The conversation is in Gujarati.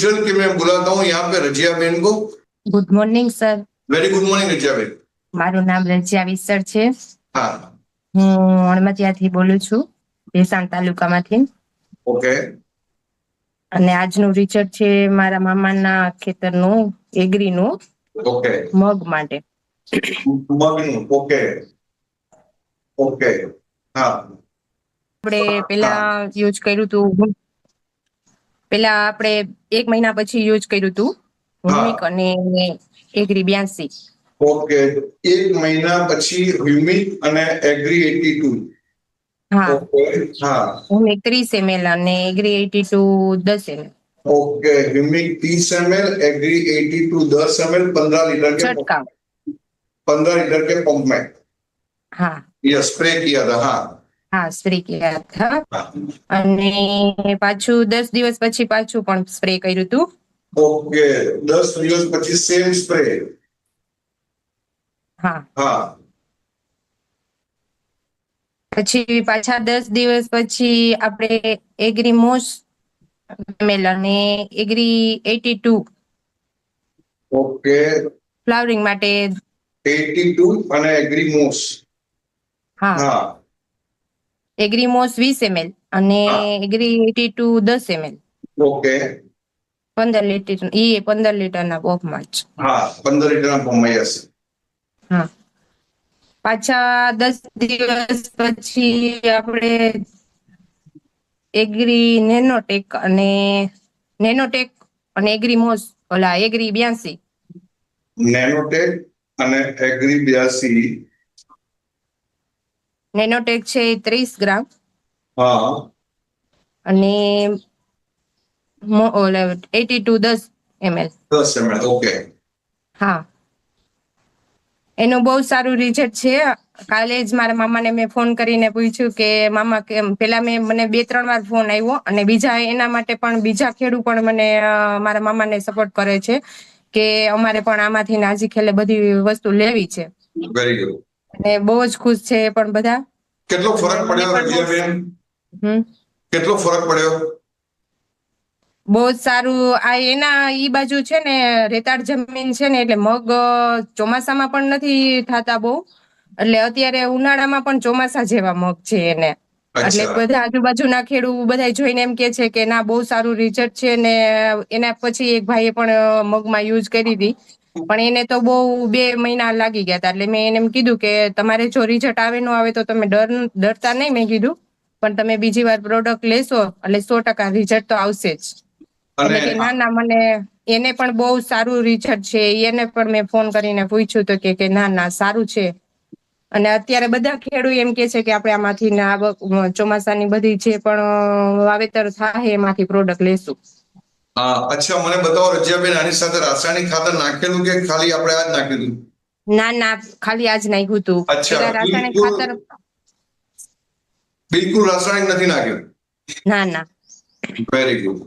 यूजुअल कि मैं बुलाता हूँ यहाँ पे रजिया बेन को। Good morning sir. Very good morning Razia ben. મારું નામ રજિયા વિસર છે. હા. હું હળમતિયાથી બોલું છું, ભેસાણ તાલુકામાંથી. ઓકે. અને આજનું રિઝલ્ટ છે મારા મામાના ખેતરનું એગ્રીનું ઓકે. મગ માટે. મગનું. Okay okay. હા. આપણે પેલા યુઝ કર્યું હતું, પેલા આપણે 1 મહિના પછી યુઝ કર્યું હતું હુમિક અને એગ્રી 82. ઓકે. 1 મહિના પછી હ્યુમિક અને એગ્રી 82. હા. ઓકે. હા. હુમિક 30 ml અને agri 82 10 ml. Okay. Humic 30 ml, agri 82 10 ml, 15 litre के छटकाव. 15 लीटर के पंप में. हाँ. ये स्प्रे किया था. हाँ. હા, સ્પ્રે કર્યા હતા. અને પાછું 10 દિવસ પછી પાછું પણ સ્પ્રે કર્યું હતું. ઓકે. 10 દિવસ પછી સેમ સ્પ્રે. હા. હા. પછી પાછા 10 દિવસ પછી આપણે એગ્રી મોસ ml અને એગ્રી 82 ઓકે. ફ્લાવરિંગ માટે 82 અને એગ્રી મોસ. હા. હા. એગ્રી મોસ 20 ml અને એગ્રી 82 10 ml. ઓકે. 15 લીટર, એ 15 લીટરના બોક્સમાં જ. હા, 15 લીટરના બોક્સમાં. યસ. હા. પાછા 10 દિવસ પછી આપણે એગ્રી નેનોટેક અને એગ્રી મોસ ઓલા એગ્રી 82. નેનોટેક અને એગ્રી 82. નેનોટેક છે 30 ગ્રામ હા. અને 82 10 ml. 10 ml. ઓકે. હા. એનું બહુ સારું રિઝલ્ટ છે. કાલે જ મારા મામાને મેં ફોન કરીને પૂછ્યું કે મામા કેમ, પેલા મને 2-3 વાર ફોન આવ્યો અને બીજા એના માટે પણ બીજા ખેડૂત પણ મને મારા મામાને સપોર્ટ કરે છે કે અમારે પણ આમાંથી નાજી ખેલે બધી વસ્તુ લેવી છે. Very good. અને બહુ જ ખુશ છે એ પણ બધા. કેટલો ફરક પડ્યો રજિયાબેન? કેટલો ફરક પડ્યો? બહુ જ સારું. આ એના ઈ બાજુ છે ને રેતાળ જમીન છે ને, એટલે મગ ચોમાસામાં પણ નથી થતા બહુ, એટલે અત્યારે ઉનાળામાં પણ ચોમાસા જેવા મગ છે એને. એટલે બધા આજુબાજુના ખેડૂત બધા જોઈને એમ કે છે કે ના બહુ સારું રિઝલ્ટ છે. ને એના પછી એક ભાઈએ પણ મગમાં યુઝ કરી હતી, પણ એને તો બહુ 2 મહિના લાગી ગયા હતા. એટલે મેં એને એમ કીધું કે તમારે જો રિઝલ્ટ આવે ન આવે તો તમે ડરતા નહીં, મેં કીધું, પણ તમે બીજી વાર પ્રોડક્ટ લેશો એટલે 100% રિઝલ્ટ તો આવશે જ. એટલે કે ના મને એને પણ બહુ સારું રિઝલ્ટ છે. એને પણ મેં ફોન કરીને પૂછ્યું તો કે ના સારું છે. અને અત્યારે બધા ખેડૂત એમ કે છે કે આપણે આમાંથી ચોમાસાની બધી જે પણ વાવેતર થાય એમાંથી પ્રોડક્ટ લેશું. અચ્છા, મને બતાવો રજિયાબેન, આની સાથે રાસાયણિક ખાતર નાખેલું કે ખાલી આપણે આ જ નાખેલું? ના, ખાલી આજ નાખ્યું હતું. પેલા રાસાયણિક ખાતર બિલકુલ રાસાયણિક નથી નાખ્યું? ના. Very good.